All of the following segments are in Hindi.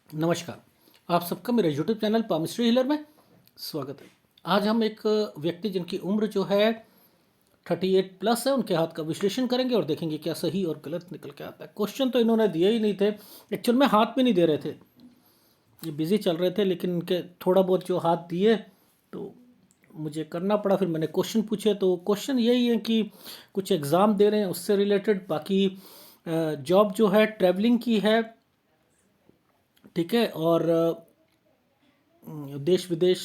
नमस्कार। आप सबका मेरे यूट्यूब चैनल पामिस्ट्री हीलर में स्वागत है। आज हम एक व्यक्ति जिनकी उम्र जो है 38 प्लस है, उनके हाथ का विश्लेषण करेंगे और देखेंगे क्या सही और गलत निकल के आता है। क्वेश्चन तो इन्होंने दिए ही नहीं थे, एक्चुअल में हाथ भी नहीं दे रहे थे, ये बिजी चल रहे थे, लेकिन इनके थोड़ा बहुत जो हाथ दिए तो मुझे करना पड़ा। फिर मैंने क्वेश्चन पूछे, तो क्वेश्चन यही है कि कुछ एग्ज़ाम दे रहे हैं उससे रिलेटेड, बाकी जॉब जो है ट्रैवलिंग की है, ठीक है, और देश विदेश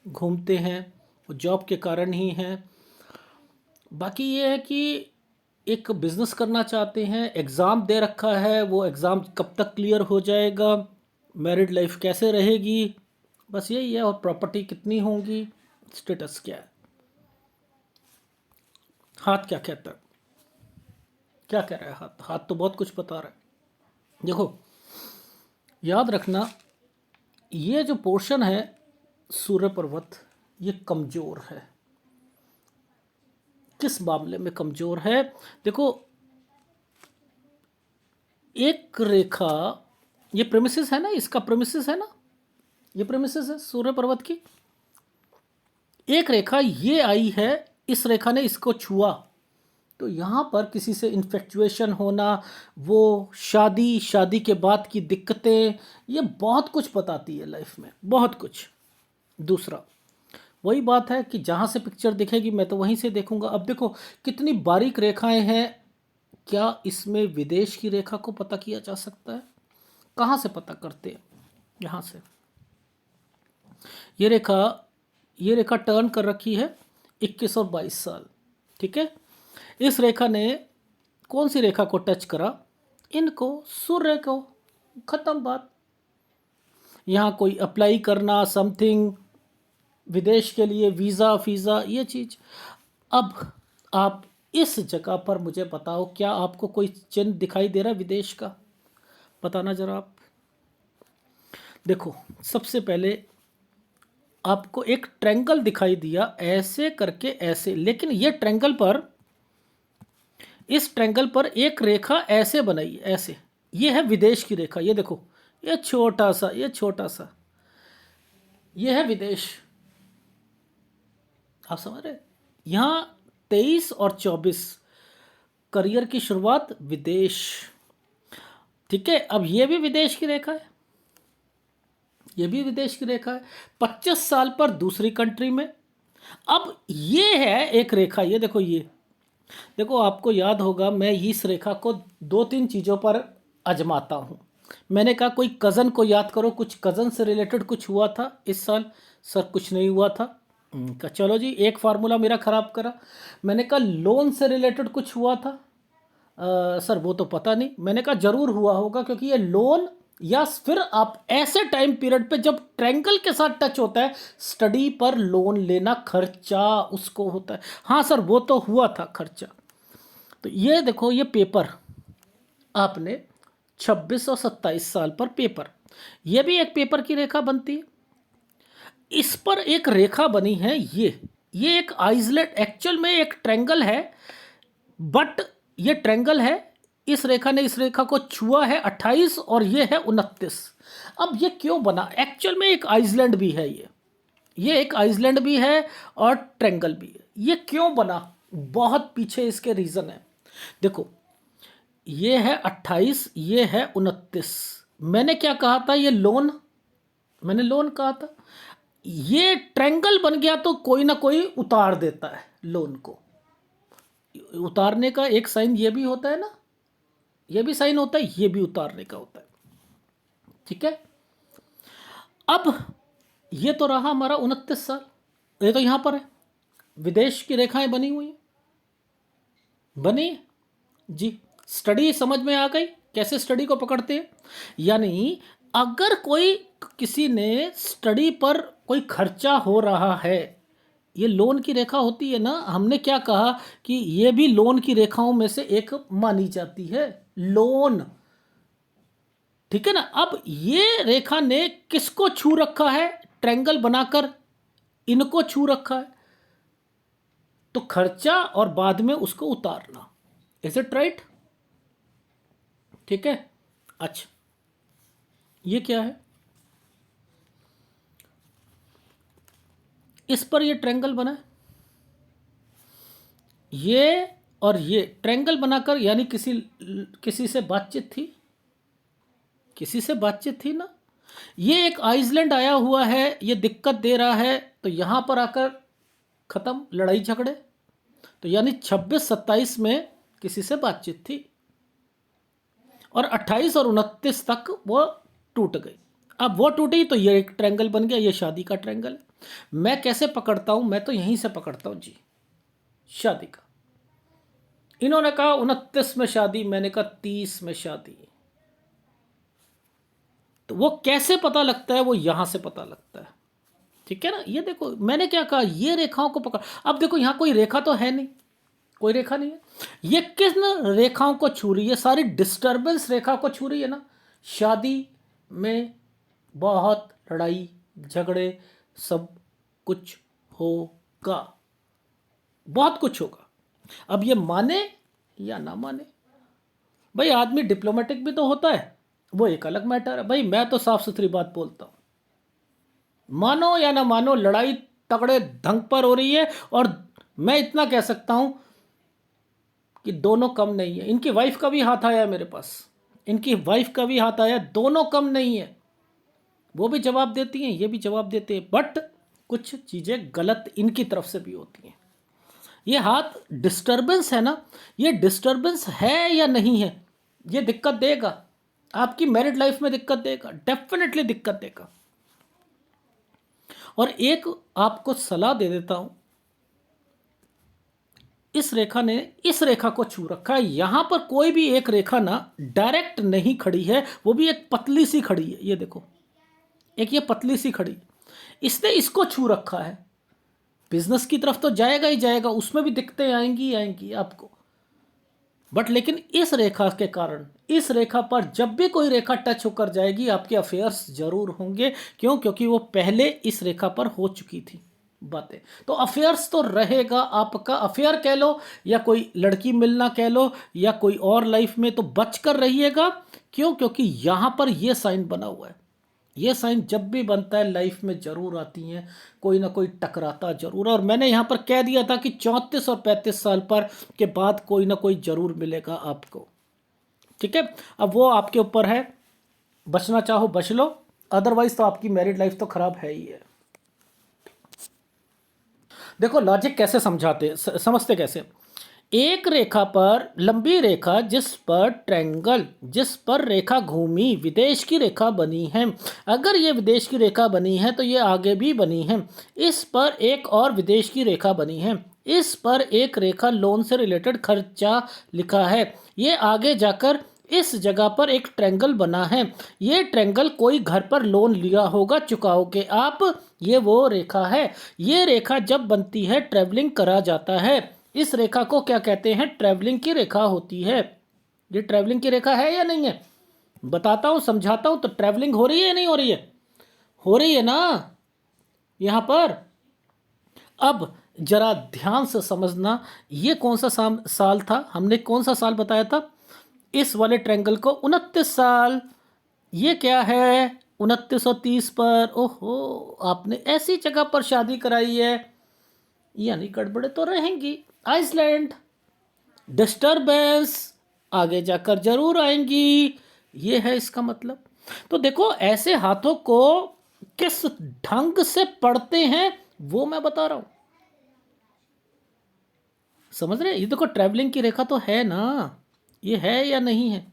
घूमते हैं, वो जॉब के कारण ही हैं। बाकी ये है कि एक बिज़नेस करना चाहते हैं, एग्ज़ाम दे रखा है, वो एग्ज़ाम कब तक क्लियर हो जाएगा, मैरिड लाइफ कैसे रहेगी, बस यही है। और प्रॉपर्टी कितनी होंगी, स्टेटस क्या है, हाथ क्या कहता है, क्या कह रहा है हाथ। हाथ तो बहुत कुछ बता रहा है। देखो, याद रखना, ये जो पोर्शन है सूर्य पर्वत, ये कमज़ोर है। किस मामले में कमज़ोर है? देखो, एक रेखा, ये प्रेमिसेस है ना, इसका प्रेमिसेस है ना, ये प्रेमिसेस है सूर्य पर्वत की। एक रेखा ये आई है, इस रेखा ने इसको छुआ, तो यहाँ पर किसी से इन्फेक्चुएशन होना, वो शादी, शादी के बाद की दिक्कतें, ये बहुत कुछ बताती है लाइफ में, बहुत कुछ। दूसरा, वही बात है कि जहाँ से पिक्चर दिखेगी मैं तो वहीं से देखूंगा। अब देखो कितनी बारीक रेखाएं हैं, क्या इसमें विदेश की रेखा को पता किया जा सकता है? कहाँ से पता करते हैं? यहाँ से। ये रेखा, ये रेखा टर्न कर रखी है 21 और 22 साल, ठीक है। इस रेखा ने कौन सी रेखा को टच करा? इनको, सूर्य को। खत्म बात। यहाँ कोई अप्लाई करना समथिंग, विदेश के लिए वीज़ा फीज़ा, ये चीज़। अब आप इस जगह पर मुझे बताओ, क्या आपको कोई चिन्ह दिखाई दे रहा है विदेश का? बताना ज़रा आप। देखो, सबसे पहले आपको एक ट्रायंगल दिखाई दिया ऐसे करके, ऐसे, लेकिन ये ट्रायंगल पर, इस ट्रायंगल पर एक रेखा ऐसे बनाई, ऐसे। ये है विदेश की रेखा, ये देखो, ये छोटा सा, ये छोटा सा, ये है विदेश। आप समझ रहे? यहाँ 23 और 24 करियर की शुरुआत विदेश, ठीक है। अब ये भी विदेश की रेखा है, ये भी विदेश की रेखा है, 25 साल पर दूसरी कंट्री में। अब ये है एक रेखा, ये देखो, ये देखो, आपको याद होगा मैं इस रेखा को दो तीन चीज़ों पर आजमाता हूँ। मैंने कहा कोई कज़न को याद करो, कुछ कज़न से रिलेटेड कुछ हुआ था इस साल? सर कुछ नहीं हुआ था। कहा चलो जी, एक फार्मूला मेरा ख़राब करा। मैंने कहा लोन से रिलेटेड कुछ हुआ था? सर वो तो पता नहीं। मैंने कहा ज़रूर हुआ होगा, क्योंकि ये लोन, या फिर आप ऐसे टाइम पीरियड पे जब ट्रैंगल के साथ टच होता है, स्टडी पर लोन लेना, खर्चा उसको होता है। हाँ सर वो तो हुआ था खर्चा। तो ये देखो, ये पेपर आपने 26 और 27 साल पर पेपर, ये भी एक पेपर की रेखा बनती है। इस पर एक रेखा बनी है, ये एक आइसलेट, एक्चुअल में एक ट्रैंगल है, बट ये ट्रैंगल है, इस रेखा ने इस रेखा को छुआ है 28 और ये है 29। अब ये क्यों बना? एक्चुअल में एक आइसलैंड भी है, ये एक आइसलैंड भी है और ट्रैंगल भी है। ये क्यों बना? बहुत पीछे इसके रीज़न है। देखो, ये है 28, ये है 29। मैंने क्या कहा था? ये लोन, मैंने लोन कहा था। ये ट्रैंगल बन गया तो कोई ना कोई उतार देता है लोन को। उतारने का एक साइन ये भी होता है ना, ये भी साइन होता है, ये भी उतारने का होता है, ठीक है। अब ये तो रहा हमारा 29 साल, ये तो यहाँ पर है, विदेश की रेखाएं बनी हुई हैं, बनी है जी। स्टडी समझ में आ गई, कैसे स्टडी को पकड़ते हैं? यानी अगर कोई, किसी ने स्टडी पर कोई खर्चा हो रहा है, ये लोन की रेखा होती है ना, हमने क्या कहा कि ये भी लोन की रेखाओं में से एक मानी जाती है, लोन, ठीक है ना। अब ये रेखा ने किसको छू रखा है? ट्रायंगल बनाकर इनको छू रखा है, तो खर्चा और बाद में उसको उतारना, इज इट राइट? ठीक है। अच्छा, ये क्या है? इस पर ये ट्रायंगल बना है, ये और ये ट्रायंगल बनाकर, यानी किसी से बातचीत थी, किसी से बातचीत थी ना। ये एक आइसलैंड आया हुआ है, ये दिक्कत दे रहा है, तो यहां पर आकर खत्म लड़ाई झगड़े। तो यानी 26-27 में किसी से बातचीत थी और 28 और 29 तक वो टूट गई। अब वो टूटी तो ये एक ट्रायंगल बन गया, ये शादी का ट्रायंगल है। मैं कैसे पकड़ता हूं? मैं तो यहीं से पकड़ता हूं जी, शादी का। इन्होंने कहा 29 में शादी, मैंने कहा 30 में शादी। तो वो कैसे पता लगता है? वो यहां से पता लगता है, ठीक है ना। ये देखो मैंने क्या कहा, ये रेखाओं को पकड़। अब देखो यहां कोई रेखा तो है नहीं, कोई रेखा नहीं है। ये किन रेखाओं को छू रही है? सारी डिस्टरबेंस रेखा को छू रही है ना। शादी में बहुत लड़ाई झगड़े, सब कुछ होगा, बहुत कुछ होगा। अब ये माने या ना माने, भाई आदमी डिप्लोमेटिक भी तो होता है, वो एक अलग मैटर है। भाई मैं तो साफ सुथरी बात बोलता हूं, मानो या ना मानो लड़ाई तगड़े ढंग पर हो रही है। और मैं इतना कह सकता हूं कि दोनों कम नहीं है। इनकी वाइफ का भी हाथ आया मेरे पास, इनकी वाइफ का भी हाथ आया, दोनों कम नहीं है। वो भी जवाब देती हैं, ये भी जवाब देते हैं, बट कुछ चीज़ें गलत इनकी तरफ से भी होती हैं। ये हाथ डिस्टरबेंस है ना, ये डिस्टरबेंस है या नहीं है, ये दिक्कत देगा आपकी मैरिड लाइफ में, दिक्कत देगा, डेफिनेटली दिक्कत देगा। और एक आपको सलाह दे देता हूं, इस रेखा ने इस रेखा को छू रखा है। यहां पर कोई भी एक रेखा ना डायरेक्ट नहीं खड़ी है, वो भी एक पतली सी खड़ी है। ये देखो, एक ये पतली सी खड़ी, इसने इसको छू रखा है। बिजनेस की तरफ तो जाएगा ही जाएगा, उसमें भी दिक्कतें आएंगी आएंगी आपको, बट लेकिन इस रेखा के कारण, इस रेखा पर जब भी कोई रेखा टच होकर जाएगी, आपके अफेयर्स जरूर होंगे। क्यों? क्योंकि वो पहले इस रेखा पर हो चुकी थी बातें। तो अफेयर्स तो रहेगा आपका, अफेयर कह लो या कोई लड़की मिलना कह लो या कोई और लाइफ में, तो बचकर रहिएगा। क्यों? क्योंकि यहां पर ये साइन बना हुआ है। ये साइन जब भी बनता है लाइफ में जरूर आती हैं, कोई ना कोई टकराता जरूर है। और मैंने यहाँ पर कह दिया था कि 34 और 35 साल पर के बाद कोई ना कोई जरूर मिलेगा आपको, ठीक है। अब वो आपके ऊपर है, बचना चाहो बच लो, अदरवाइज तो आपकी मैरिड लाइफ तो खराब है ही है। देखो लॉजिक कैसे समझाते, समझते कैसे। एक रेखा पर, लंबी रेखा जिस पर ट्रायंगल, जिस पर रेखा घूमी, विदेश की रेखा बनी है। अगर ये विदेश की रेखा बनी है तो ये आगे भी बनी है। इस पर एक और विदेश की रेखा बनी है। इस पर एक रेखा लोन से रिलेटेड खर्चा लिखा है। ये आगे जाकर इस जगह पर एक ट्रायंगल बना है। ये ट्रायंगल कोई घर पर लोन लिया होगा, चुकाओगे आप। ये वो रेखा है। ये रेखा जब बनती है ट्रैवलिंग करा जाता है। इस रेखा को क्या कहते हैं? ट्रैवलिंग की रेखा होती है। ये ट्रैवलिंग की रेखा है या नहीं है? बताता हूं, समझाता हूं। तो ट्रैवलिंग हो रही है या नहीं हो रही है? हो रही है ना यहां पर। अब जरा ध्यान से समझना, ये कौन सा साल था, हमने कौन सा साल बताया था? इस वाले ट्रायंगल को 29 साल। ये क्या है? 2930 पर। ओहो, आपने ऐसी जगह पर शादी कराई है, यानी गड़बड़े तो रहेंगी। आइसलैंड, डिस्टरबेंस आगे जाकर जरूर आएंगी, ये है इसका मतलब। तो देखो ऐसे हाथों को किस ढंग से पढ़ते हैं वो मैं बता रहा हूं, समझ रहे? ये देखो ट्रैवलिंग की रेखा तो है ना, ये है या नहीं है?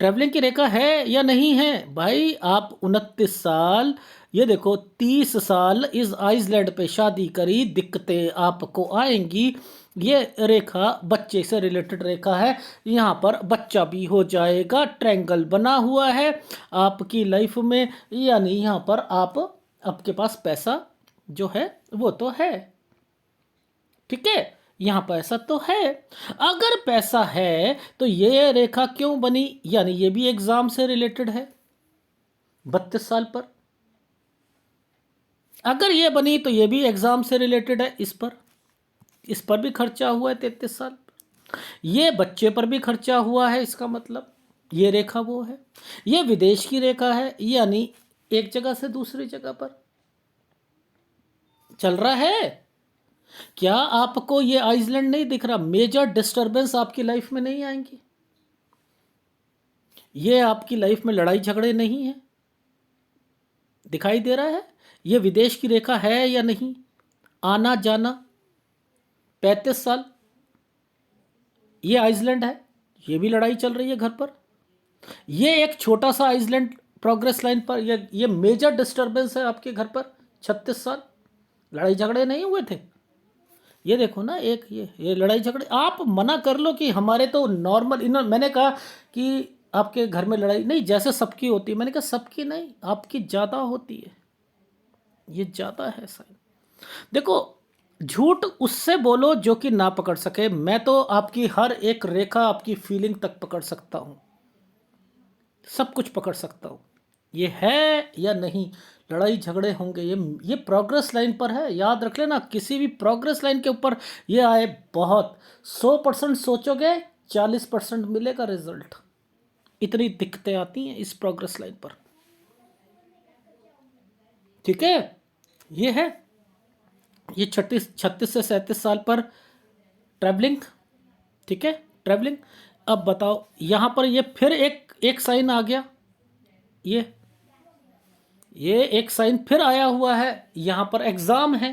ट्रैवलिंग की रेखा है या नहीं है भाई? आप 29 साल, ये देखो 30 साल इस आइसलैंड पे शादी करी, दिक्कतें आपको आएंगी। ये रेखा बच्चे से रिलेटेड रेखा है, यहाँ पर बच्चा भी हो जाएगा, ट्रायंगल बना हुआ है आपकी लाइफ में, यानी यहाँ पर आपके पास पैसा जो है वो तो है, ठीक है। यहां पैसा तो है। अगर पैसा है तो ये रेखा क्यों बनी? यानी ये भी एग्जाम से रिलेटेड है 32 साल पर। अगर ये बनी तो ये भी एग्जाम से रिलेटेड है, इस पर भी खर्चा हुआ है 33 साल। ये बच्चे पर भी खर्चा हुआ है, इसका मतलब ये रेखा वो है, ये विदेश की रेखा है, यानी एक जगह से दूसरी जगह पर चल रहा है। क्या आपको ये आइसलैंड नहीं दिख रहा? मेजर डिस्टरबेंस आपकी लाइफ में नहीं आएंगी, ये आपकी लाइफ में लड़ाई झगड़े नहीं है, दिखाई दे रहा है? ये विदेश की रेखा है या नहीं? आना जाना 35 साल, ये आइसलैंड है, ये भी लड़ाई चल रही है घर पर। ये एक छोटा सा आइसलैंड प्रोग्रेस लाइन पर, ये मेजर डिस्टरबेंस है आपके घर पर। 36 साल लड़ाई झगड़े नहीं हुए थे। ये देखो ना, एक ये लड़ाई झगड़े, आप मना कर लो कि हमारे तो नॉर्मल, मैंने कहा कि आपके घर में लड़ाई नहीं, जैसे सबकी होती है, मैंने कहा सबकी नहीं, आपकी ज़्यादा होती है, ये ज़्यादा है साइन। देखो, झूठ उससे बोलो जो कि ना पकड़ सके, मैं तो आपकी हर एक रेखा, आपकी फीलिंग तक पकड़ सकता हूँ, सब कुछ पकड़ सकता हूँ। ये है या नहीं, लड़ाई झगड़े होंगे, ये प्रोग्रेस लाइन पर है, याद रख लेना। किसी भी प्रोग्रेस लाइन के ऊपर ये आए, बहुत 100% सोचोगे 40% मिलेगा रिजल्ट। इतनी दिक्कतें आती हैं इस प्रोग्रेस लाइन पर, ठीक है। ये है, ये 36 से 37 साल पर ट्रैवलिंग, ठीक है, ट्रैवलिंग। अब बताओ, यहाँ पर ये फिर एक साइन आ गया, ये एक साइन फिर आया हुआ है, यहाँ पर एग्ज़ाम है,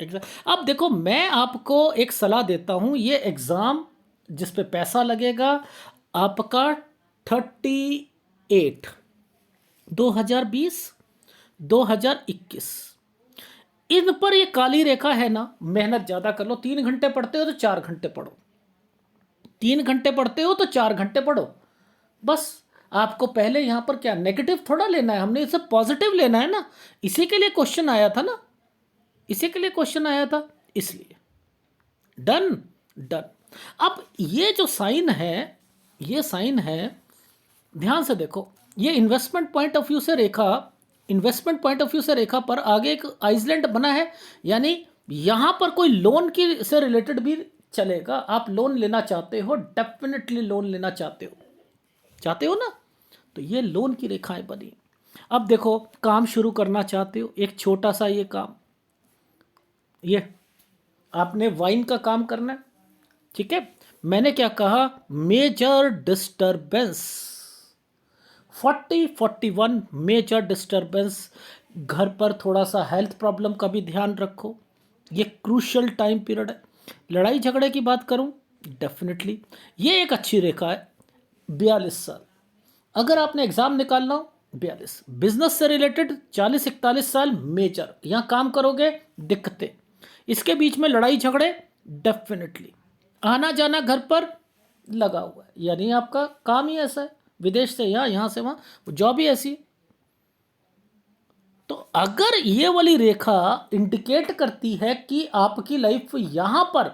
एग्ज़ाम। अब देखो, मैं आपको एक सलाह देता हूँ, ये एग्ज़ाम जिस पे पैसा लगेगा आपका 38, 2020, 2021, इन पर ये काली रेखा है ना। मेहनत ज़्यादा कर लो, 3 घंटे पढ़ते हो तो 4 घंटे पढ़ो, 3 घंटे पढ़ते हो तो 4 घंटे पढ़ो, बस। आपको पहले यहाँ पर क्या नेगेटिव थोड़ा लेना है, हमने इसे पॉजिटिव लेना है ना, इसी के लिए क्वेश्चन आया था ना, इसी के लिए क्वेश्चन आया था, इसलिए। Done, done. अब ये जो साइन है, ये साइन है, ध्यान से देखो, ये इन्वेस्टमेंट पॉइंट ऑफ व्यू से रेखा, इन्वेस्टमेंट पॉइंट ऑफ व्यू से रेखा पर आगे एक आइसलैंड बना है, यानी यहाँ पर कोई लोन की से रिलेटेड भी चलेगा। आप लोन लेना चाहते हो, डेफिनेटली लोन लेना चाहते हो ना, तो ये लोन की रेखाएं बनी। अब देखो, काम शुरू करना चाहते हो, एक छोटा सा ये काम, ये आपने वाइन का काम करना है, ठीक है। मैंने क्या कहा, मेजर डिस्टरबेंस 41 मेजर डिस्टरबेंस। घर पर थोड़ा सा हेल्थ प्रॉब्लम का भी ध्यान रखो, ये क्रूशियल टाइम पीरियड है। लड़ाई झगड़े की बात करूं, डेफिनेटली ये एक अच्छी रेखा है। 42 साल, अगर आपने एग्ज़ाम निकालना हो 42, बिजनेस से रिलेटेड 40-41 साल मेजर, यहाँ काम करोगे, दिक्कतें, इसके बीच में लड़ाई झगड़े, डेफिनेटली आना जाना घर पर लगा हुआ है, यानी आपका काम ही ऐसा है, विदेश से यहाँ से वहाँ, जॉब ही ऐसी है। तो अगर ये वाली रेखा इंडिकेट करती है कि आपकी लाइफ यहाँ पर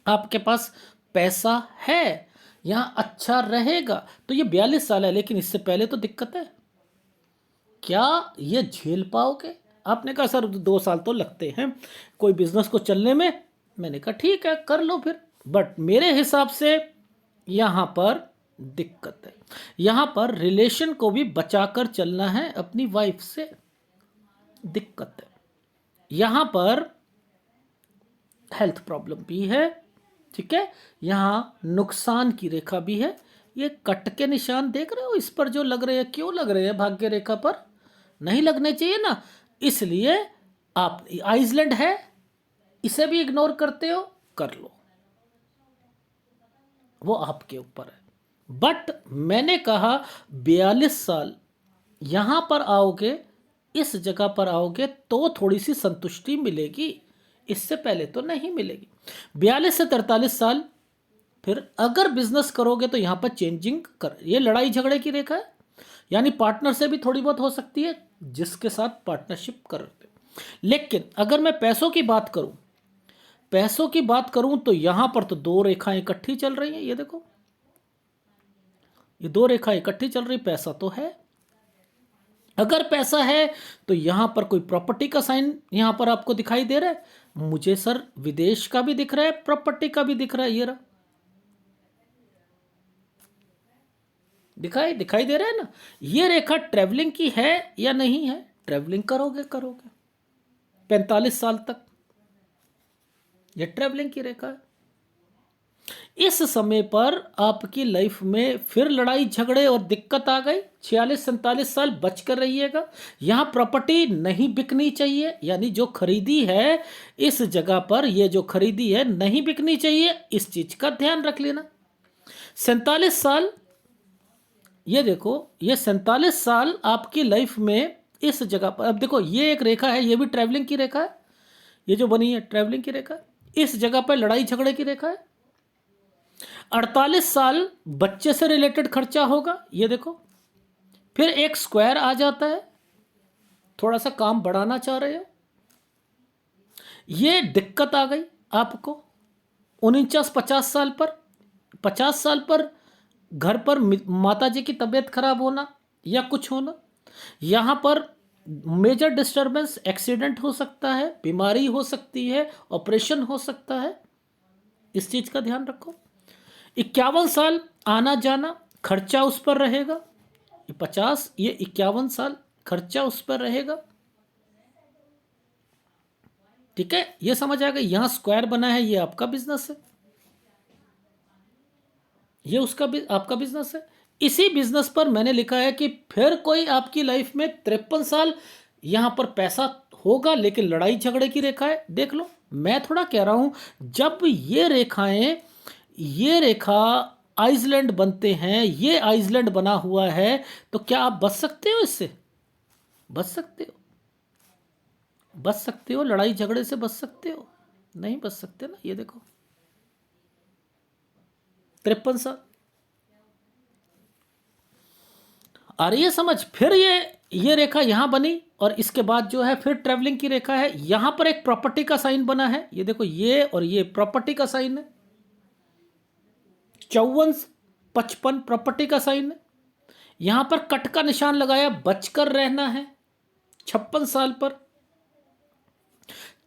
आपके पास पैसा है, यहाँ अच्छा रहेगा, तो ये 42 साल है। लेकिन इससे पहले तो दिक्कत है, क्या ये झेल पाओगे? आपने कहा सर 2 साल तो लगते हैं कोई बिजनेस को चलने में। मैंने कहा ठीक है, कर लो फिर, बट मेरे हिसाब से यहाँ पर दिक्कत है, यहाँ पर रिलेशन को भी बचाकर चलना है अपनी वाइफ से, दिक्कत है। यहाँ पर हेल्थ प्रॉब्लम भी है, ठीक है, यहाँ नुकसान की रेखा भी है। ये कट के निशान देख रहे हो इस पर जो लग रहे हैं, क्यों लग रहे हैं भाग्य रेखा पर? नहीं लगने चाहिए ना, इसलिए आप, आइसलैंड है, इसे भी इग्नोर करते हो, कर लो, वो आपके ऊपर है। बट मैंने कहा 42 साल यहाँ पर आओगे, इस जगह पर आओगे तो थोड़ी सी संतुष्टि मिलेगी, इससे पहले तो नहीं मिलेगी। 42 से 43 साल फिर अगर बिजनेस करोगे तो यहाँ पर चेंजिंग कर, ये लड़ाई झगड़े की रेखा है, यानी पार्टनर से भी थोड़ी बहुत हो सकती है जिसके साथ पार्टनरशिप करते। लेकिन अगर मैं पैसों की बात करूं, पैसों की बात करूं तो यहां पर तो 2 रेखाएं इकट्ठी चल रही हैं, ये देखो, ये 2 रेखाएं इकट्ठी चल रही, पैसा तो है। अगर पैसा है तो यहां पर कोई प्रॉपर्टी का साइन यहां पर आपको दिखाई दे रहा है, मुझे सर विदेश का भी दिख रहा है, प्रॉपर्टी का भी दिख रहा है, ये रहा, दिखाई दिखाई दे रहा है ना। ये रेखा ट्रैवलिंग की है या नहीं है? ट्रैवलिंग करोगे करोगे 45 साल तक, ये ट्रैवलिंग की रेखा है। इस समय पर आपकी लाइफ में फिर लड़ाई झगड़े और दिक्कत आ गई। 46-47 साल बच कर रहिएगा। यहाँ प्रॉपर्टी नहीं बिकनी चाहिए, यानी जो खरीदी है इस जगह पर, ये जो खरीदी है नहीं बिकनी चाहिए, इस चीज का ध्यान रख लेना। 47 साल, ये देखो, ये 47 साल आपकी लाइफ में इस जगह पर, अब देखो ये एक रेखा है, ये भी ट्रैवलिंग की रेखा है, ये जो बनी है ट्रैवलिंग की रेखा है। इस जगह पर लड़ाई झगड़े की रेखा है। 48 साल बच्चे से रिलेटेड खर्चा होगा, ये देखो। फिर एक स्क्वायर आ जाता है, थोड़ा सा काम बढ़ाना चाह रहे हो, ये दिक्कत आ गई आपको। 49-50 साल पर, 50 साल पर घर पर माता जी की तबीयत खराब होना या कुछ होना, यहां पर मेजर डिस्टरबेंस, एक्सीडेंट हो सकता है, बीमारी हो सकती है, ऑपरेशन हो सकता है, इस चीज का ध्यान रखो। 51 साल आना जाना खर्चा उस पर रहेगा। 50, ये 51 साल खर्चा उस पर रहेगा। ठीक है, ये समझ आ गई। यहां स्क्वायर बना है, ये आपका बिजनेस है, ये उसका भी आपका बिजनेस है। इसी बिजनेस पर मैंने लिखा है कि फिर कोई आपकी लाइफ में 53 साल यहां पर पैसा होगा, लेकिन लड़ाई झगड़े की रेखा है। देख लो, मैं थोड़ा कह रहा हूं, जब ये रेखाएं, ये रेखा आइसलैंड बनते हैं, ये आइसलैंड बना हुआ है, तो क्या आप बच सकते हो इससे? बच सकते हो? बच सकते हो? लड़ाई झगड़े से बच सकते हो? नहीं बच सकते ना। ये देखो 53 साल आ रही है समझ। फिर ये रेखा यहां बनी, और इसके बाद जो है फिर ट्रैवलिंग की रेखा है। यहां पर एक प्रॉपर्टी का साइन बना है, ये देखो, ये और ये प्रॉपर्टी का साइन है। 54-55 प्रॉपर्टी का साइन है। यहां पर कट का निशान लगाया, बचकर रहना है 56 साल पर।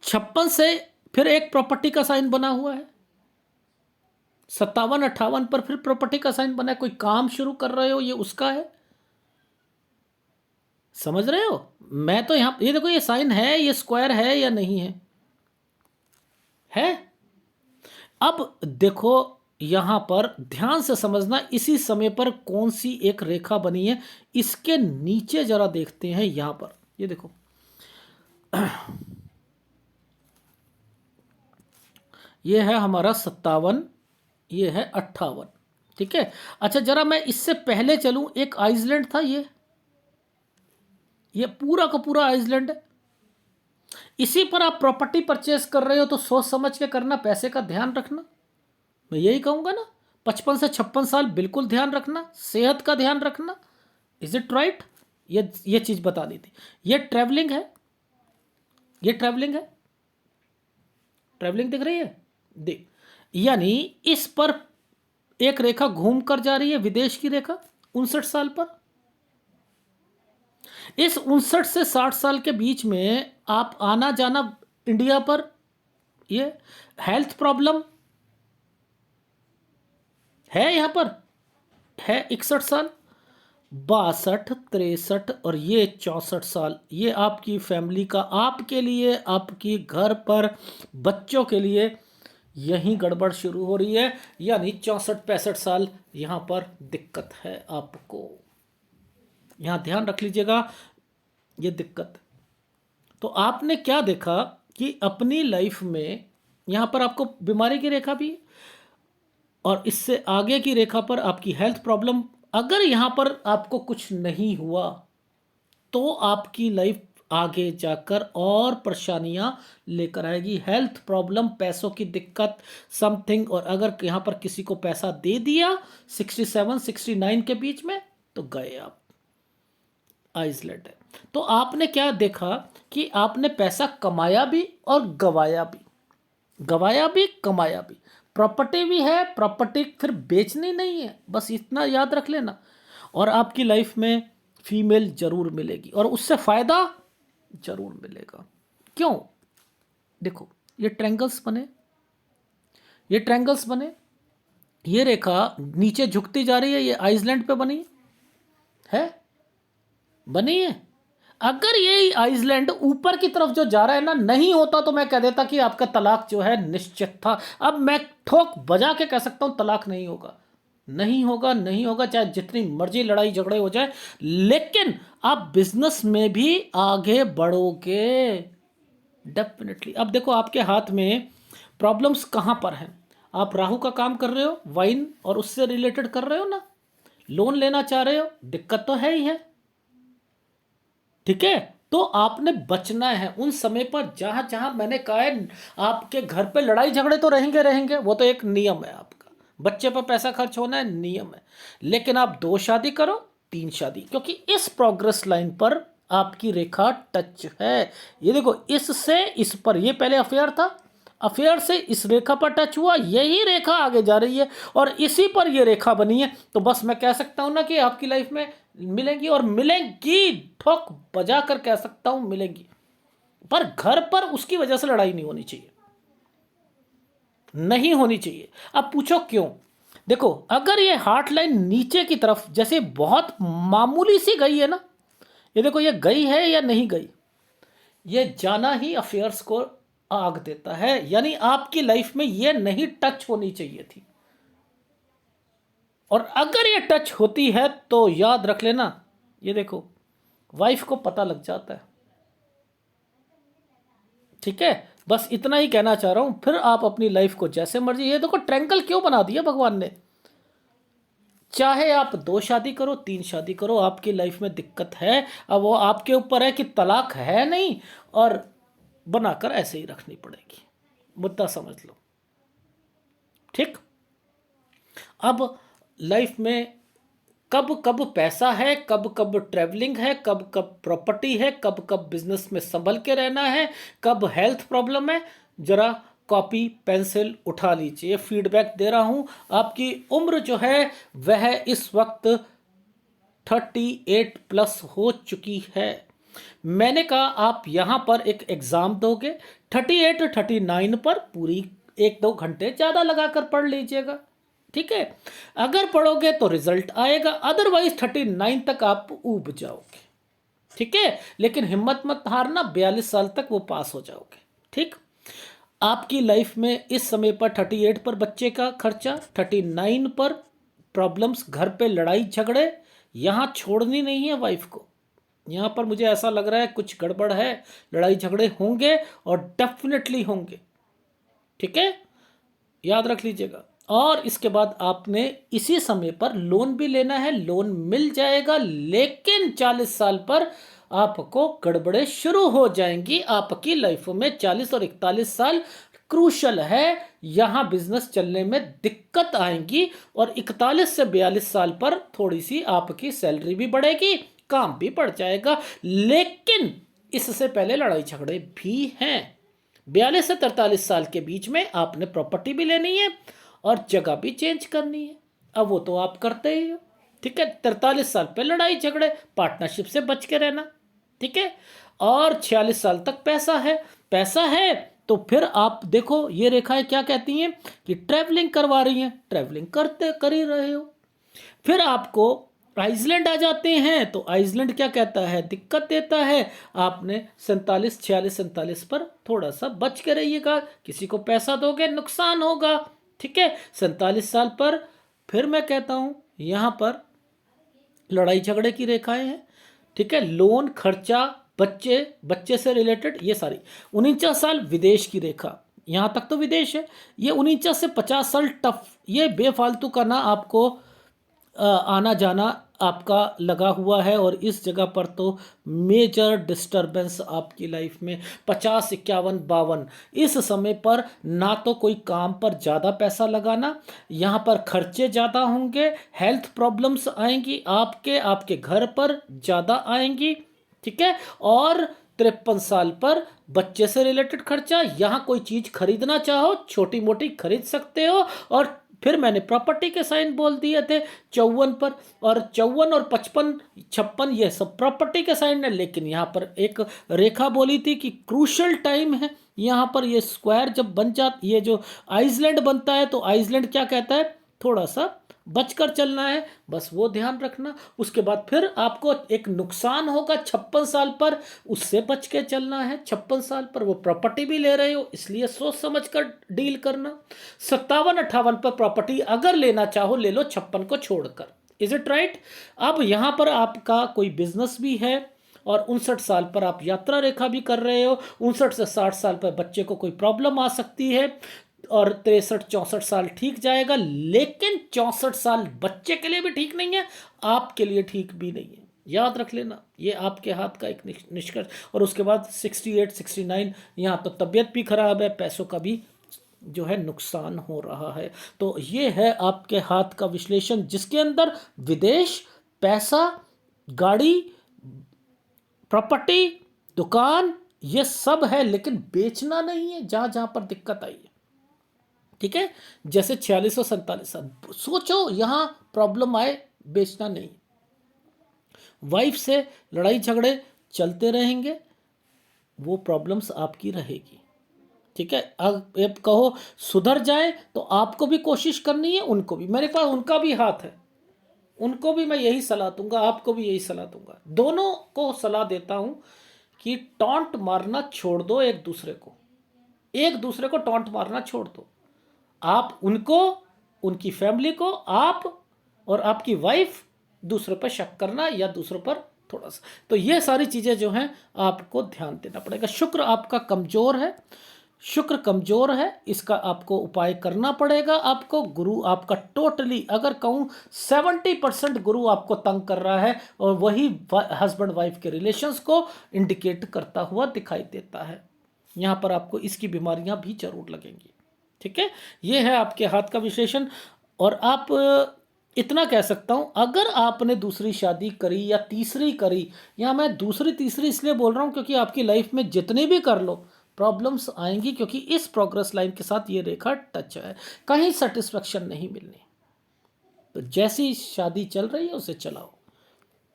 56 से फिर एक प्रॉपर्टी का साइन बना हुआ है। 57-58 पर फिर प्रॉपर्टी का साइन बना है। कोई काम शुरू कर रहे हो, ये उसका है। समझ रहे हो? मैं तो यहां, ये देखो, ये साइन है, ये स्क्वायर है या नहीं है? है। अब देखो यहां पर ध्यान से समझना, इसी समय पर कौन सी एक रेखा बनी है, इसके नीचे जरा देखते हैं। यहां पर ये देखो, ये है हमारा 57, ये है 58। ठीक है। अच्छा, जरा मैं इससे पहले चलूं, एक आइसलैंड था, ये पूरा का पूरा आइसलैंड है। इसी पर आप प्रॉपर्टी परचेस कर रहे हो, तो सोच समझ के करना, पैसे का ध्यान रखना। मैं यही कहूंगा ना, 55 से 56 साल बिल्कुल ध्यान रखना, सेहत का ध्यान रखना। Is it right? ये चीज बता दी थी। ये ट्रैवलिंग है, ये ट्रैवलिंग है, ट्रैवलिंग दिख रही है, देख, यानी इस पर एक रेखा घूम कर जा रही है, विदेश की रेखा, 59 साल पर। इस 59 से 60 साल के बीच में आप आना जाना इंडिया पर, ये हेल्थ प्रॉब्लम है यहां पर, है 61 साल, 62, 63 और ये 64 साल, ये आपकी फैमिली का, आपके लिए, आपकी घर पर बच्चों के लिए यहीं गड़बड़ शुरू हो रही है। यानी 64-65 साल यहां पर दिक्कत है आपको। यहां ध्यान रख लीजिएगा, ये दिक्कत। तो आपने क्या देखा कि अपनी लाइफ में यहां पर आपको बीमारी की रेखा भी, और इससे आगे की रेखा पर आपकी हेल्थ प्रॉब्लम। अगर यहां पर आपको कुछ नहीं हुआ, तो आपकी लाइफ आगे जाकर और परेशानियां लेकर आएगी। हेल्थ प्रॉब्लम, पैसों की दिक्कत, समथिंग। और अगर यहां पर किसी को पैसा दे दिया 67-69 के बीच में, तो गए आप, आइसलैंड है। तो आपने क्या देखा कि आपने पैसा कमाया भी और गवाया भी, गवाया भी कमाया भी। प्रॉपर्टी भी है, प्रॉपर्टी फिर बेचनी नहीं है, बस इतना याद रख लेना। और आपकी लाइफ में फीमेल जरूर मिलेगी, और उससे फायदा जरूर मिलेगा। क्यों? देखो, ये ट्रायंगल्स बने, ये ट्रायंगल्स बने, ये रेखा नीचे झुकती जा रही है, ये आइसलैंड पे बनी, है, बनी है। अगर ये आइसलैंड ऊपर की तरफ जो जा रहा है ना, नहीं होता तो मैं कह देता कि आपका तलाक जो है निश्चित था। अब मैं ठोक बजा के कह सकता हूं तलाक नहीं होगा, नहीं होगा, नहीं होगा, चाहे जितनी मर्जी लड़ाई झगड़े हो जाए। लेकिन आप बिजनेस में भी आगे बढ़ोगे डेफिनेटली। अब देखो आपके हाथ में प्रॉब्लम्स कहाँ पर हैं। आप राहु का काम कर रहे हो, वाइन और उससे रिलेटेड कर रहे हो ना, लोन लेना चाह रहे हो, दिक्कत तो है ही है। ठीक है, तो आपने बचना है उन समय पर जहां जहां मैंने कहा है। आपके घर पे लड़ाई झगड़े तो रहेंगे रहेंगे, वो तो एक नियम है आपका, बच्चे पर पैसा खर्च होना है, नियम है। लेकिन आप 2 शादी करो, 3 शादी, क्योंकि इस प्रोग्रेस लाइन पर आपकी रेखा टच है। ये देखो, इससे इस पर, ये पहले अफेयर था, अफेयर से इस रेखा पर टच हुआ, यही रेखा आगे जा रही है और इसी पर ये रेखा बनी है। तो बस मैं कह सकता हूं ना कि आपकी लाइफ में मिलेंगी, और मिलेंगी, ठोक बजा कर कह सकता हूं मिलेंगी। पर घर पर उसकी वजह से लड़ाई नहीं होनी चाहिए, नहीं होनी चाहिए। अब पूछो क्यों। देखो, अगर ये हार्ट लाइन नीचे की तरफ जैसे बहुत मामूली सी गई है ना, ये देखो ये गई है या नहीं गई, ये जाना ही अफेयर्स को आग देता है। यानी आपकी लाइफ में ये नहीं टच होनी चाहिए थी, और अगर ये टच होती है तो याद रख लेना, ये देखो वाइफ को पता लग जाता है। ठीक है, बस इतना ही कहना चाह रहा हूं। फिर आप अपनी लाइफ को जैसे मर्जी, ये देखो ट्रैंगल क्यों बना दिया भगवान ने। चाहे आप 2 शादी करो, 3 शादी करो, आपकी लाइफ में दिक्कत है। अब वो आपके ऊपर है कि तलाक है नहीं, और बनाकर ऐसे ही रखनी पड़ेगी। मुद्दा समझ लो। ठीक, अब लाइफ में कब कब पैसा है, कब कब ट्रैवलिंग है, कब कब प्रॉपर्टी है, कब कब बिजनेस में संभल के रहना है, कब हेल्थ प्रॉब्लम है, जरा कॉपी पेंसिल उठा लीजिए। फीडबैक दे रहा हूं। आपकी उम्र जो है वह इस वक्त 38 प्लस हो चुकी है। मैंने कहा आप यहां पर एक एग्जाम दोगे, 38 39 पर पूरी 1-2 घंटे ज़्यादा लगाकर पढ़ लीजिएगा। ठीक है, अगर पढ़ोगे तो रिजल्ट आएगा, अदरवाइज 39 तक आप ऊब जाओगे। ठीक है, लेकिन हिम्मत मत हारना, 42 साल तक वो पास हो जाओगे। ठीक, आपकी लाइफ में इस समय पर 38 पर बच्चे का खर्चा, 39 पर प्रॉब्लम्स, घर पे लड़ाई झगड़े, यहां छोड़नी नहीं है वाइफ को। यहां पर मुझे ऐसा लग रहा है कुछ गड़बड़ है, लड़ाई झगड़े होंगे और डेफिनेटली होंगे। ठीक है, याद रख लीजिएगा। और इसके बाद आपने इसी समय पर लोन भी लेना है, लोन मिल जाएगा, लेकिन 40 साल पर आपको गड़बड़े शुरू हो जाएंगी आपकी लाइफ में। 40 और 41 साल क्रूशल है, यहां बिजनेस चलने में दिक्कत आएंगी, और 41 से 42 साल पर थोड़ी सी आपकी सैलरी भी बढ़ेगी, काम भी बढ़ जाएगा। लेकिन इससे पहले लड़ाई झगड़े भी हैं। 42 से 43 साल के बीच में आपने प्रॉपर्टी भी लेनी है और जगह भी चेंज करनी है। अब वो तो आप करते ही हो। ठीक है, 43 साल पे लड़ाई झगड़े, पार्टनरशिप से बच के रहना। ठीक है, और 46 साल तक पैसा है, पैसा है तो फिर आप देखो ये रेखाएं क्या कहती हैं कि ट्रैवलिंग करवा रही हैं, ट्रैवलिंग कर ही रहे हो। फिर आपको आइसलैंड आ जाते हैं, तो आइसलैंड क्या कहता है, दिक्कत देता है। आपने 47 46 47 पर थोड़ा सा बच के रहिएगा, किसी को पैसा दोगे नुकसान होगा। ठीक है, 47 साल पर फिर मैं कहता हूं यहां पर लड़ाई झगड़े की रेखाएं हैं। ठीक है, लोन, खर्चा, बच्चे, बच्चे से रिलेटेड ये सारी। 49 साल विदेश की रेखा, यहां तक तो विदेश है। ये 49 से 50 साल टफ, ये बेफालतू का ना आपको आना जाना आपका लगा हुआ है, और इस जगह पर तो मेजर डिस्टरबेंस आपकी लाइफ में 50 51 52 इस समय पर ना तो कोई काम पर ज़्यादा पैसा लगाना, यहाँ पर खर्चे ज़्यादा होंगे, हेल्थ प्रॉब्लम्स आएंगी, आपके घर पर ज़्यादा आएंगी। ठीक है, और 53 साल पर बच्चे से रिलेटेड खर्चा, यहाँ कोई चीज़ खरीदना चाहो छोटी मोटी खरीद सकते हो। और फिर मैंने प्रॉपर्टी के साइन बोल दिए थे 54 पर, और 54 और 55 56 ये सब प्रॉपर्टी के साइन है। लेकिन यहाँ पर एक रेखा बोली थी कि क्रूशल टाइम है, यहाँ पर ये स्क्वायर जब बन जाता, ये जो आइसलैंड बनता है, तो आइसलैंड क्या कहता है, थोड़ा सा बचकर चलना है, बस वो ध्यान रखना। उसके बाद फिर आपको एक नुकसान होगा 56 साल पर, उससे बच के चलना है। 56 साल पर वो प्रॉपर्टी भी ले रहे हो, इसलिए सोच समझ कर डील करना। 57-58 पर प्रॉपर्टी अगर लेना चाहो ले लो, 56 को छोड़कर। Is it right? अब यहाँ पर आपका कोई बिजनेस भी है और 59 साल पर आप यात्रा रेखा भी कर रहे हो, 59 से 60 साल पर बच्चे को कोई प्रॉब्लम आ सकती है, और 63-64 साल ठीक जाएगा, लेकिन 64 साल बच्चे के लिए भी ठीक नहीं है, आपके लिए ठीक भी नहीं है। याद रख लेना, ये आपके हाथ का एक निष्कर्ष। और उसके बाद 68-69 यहाँ तो तबीयत भी खराब है, पैसों का भी जो है नुकसान हो रहा है। तो ये है आपके हाथ का विश्लेषण, जिसके अंदर विदेश, पैसा, गाड़ी, प्रॉपर्टी, दुकान, ये सब है, लेकिन बेचना नहीं है जहां जहां पर दिक्कत आई है। ठीक है, जैसे 46 और 47 साल, सोचो यहां प्रॉब्लम आए, बेचना नहीं। वाइफ से लड़ाई झगड़े चलते रहेंगे, वो प्रॉब्लम्स आपकी रहेगी। ठीक है, अब कहो सुधर जाए तो आपको भी कोशिश करनी है, उनको भी। मेरे पास उनका भी हाथ है, उनको भी मैं यही सलाह दूंगा, आपको भी यही सलाह दूंगा, दोनों को सलाह देता हूं कि टॉन्ट मारना छोड़ दो एक दूसरे को, एक दूसरे को टॉन्ट मारना छोड़ दो। आप उनको, उनकी फैमिली को, आप और आपकी वाइफ दूसरे पर शक करना या दूसरों पर थोड़ा सा, तो ये सारी चीज़ें जो हैं आपको ध्यान देना पड़ेगा। शुक्र आपका कमज़ोर है, शुक्र कमज़ोर है, इसका आपको उपाय करना पड़ेगा। आपको गुरु आपका टोटली, अगर कहूँ 70% गुरु आपको तंग कर रहा है, और वही हस्बैंड वाइफ के रिलेशंस को इंडिकेट करता हुआ दिखाई देता है। यहाँ पर आपको इसकी बीमारियाँ भी जरूर लगेंगी। ठीक है, ये है आपके हाथ का विश्लेषण। और आप इतना कह सकता हूं, अगर आपने दूसरी शादी करी या तीसरी करी, या मैं दूसरी तीसरी इसलिए बोल रहा हूं क्योंकि आपकी लाइफ में जितनी भी कर लो प्रॉब्लम्स आएंगी, क्योंकि इस प्रोग्रेस लाइन के साथ ये रेखा टच है, कहीं सेटिस्फेक्शन नहीं मिलनी। तो जैसी शादी चल रही है उसे चलाओ।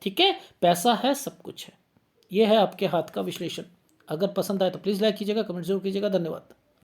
ठीक है, पैसा है, सब कुछ है। ये है आपके हाथ का विश्लेषण। अगर पसंद आए तो प्लीज़ लाइक कीजिएगा, कमेंट जरूर कीजिएगा। धन्यवाद।